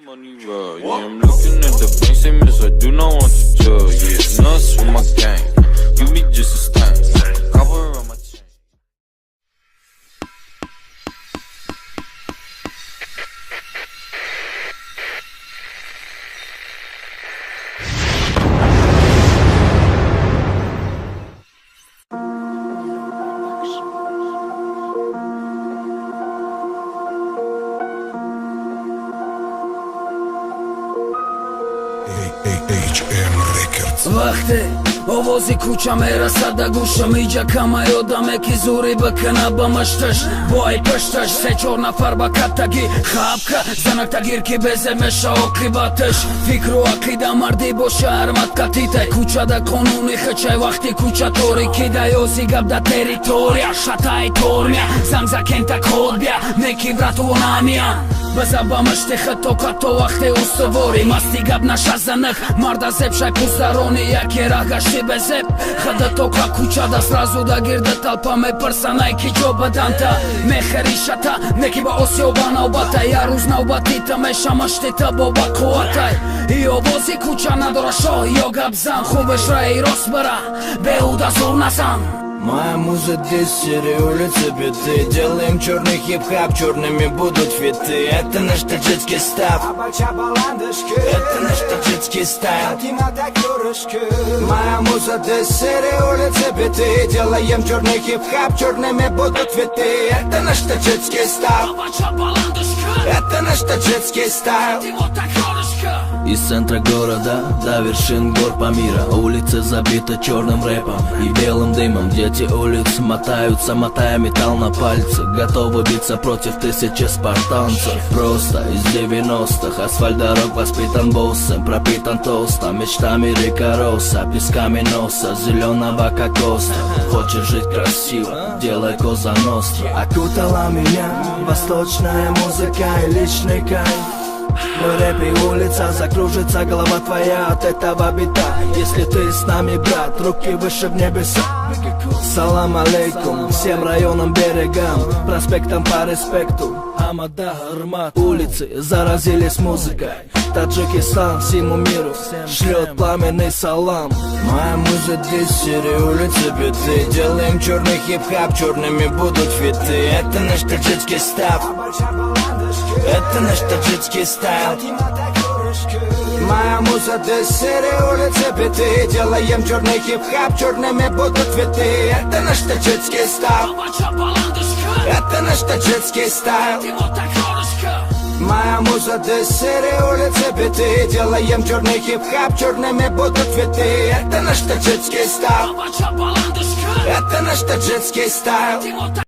Money roll, yeah, I'm looking at the bank statements, I do not want to tell, yeah, nuts with my gang, you be just a stain, cover on my chain. HM Records. Вахте, овози куча мера сада гуша миджа камајо да меки зури бакана бамашташ бој пашташ се чорна фарба катаги хапка занак тагирки безе меша оки батеш фикру аки да марди боша армат катите куча да конуни хачај вахти куча тори кидај озигаб да територија шатај тормја замза кента кодбја неки врату намија Базабамаште хато като вахте уставори Мастигаб наша занак Марда зеп шай пустарони Јаке рагашти без зеп Хада тока куча да сразу да гирда талпа ме прса најки џоба данта Ме харишата Неки ба оси обана обата Јарузна обатита ме шамаштита боба коатај И овози куча надора шо Јогаб зам Хувеш рај и розбара Беуда зорна зам Моя муза десери, улицы биты. Делаем черный хип-хап, черными будут фиты. Это наш таджикский став, это наш таджикский стайл. Моя муза десери, улицы биты. Делаем черный хип-хап, черными будут фиты. Это наш таджикский став, это наш таджикский стайл. Из центра города до вершин гор Памира. Улицы забиты черным рэпом и белым дымом. Дети улиц мотаются, мотая металл на пальцы. Готовы биться против тысячи спартанцев. Просто из 90-х асфальт дорог воспитан боссом. Пропитан толстом, мечтами река Роса. Песками носа, зеленого кокоса. Хочешь жить красиво, делай коза ностра. Окутала меня восточная музыка и личный кайф. Мой рэп и улица, закружится голова твоя от этого бита. Если ты с нами, брат, руки выше в небеса. Салам алейкум всем районам, берегам, проспектам по респекту. Амада, Армат, улицы заразились музыкой. Таджикистан всему миру шлет пламенный салам. Моя муза десери, улицы биты. Делаем черный хип-хап, черными будут фиты. Это наш таджикский став, это наш таджикский стайл. Моя муза десери, улицы биты. Делаем черный хип-хап, черными будут фиты. Это наш таджикский став, это наш таджикский стайл. Моя муза десери, улицы биты. Делаем черный хип-хап, черными будут фиты. Это наш таджикский став, это наш таджикский стайл.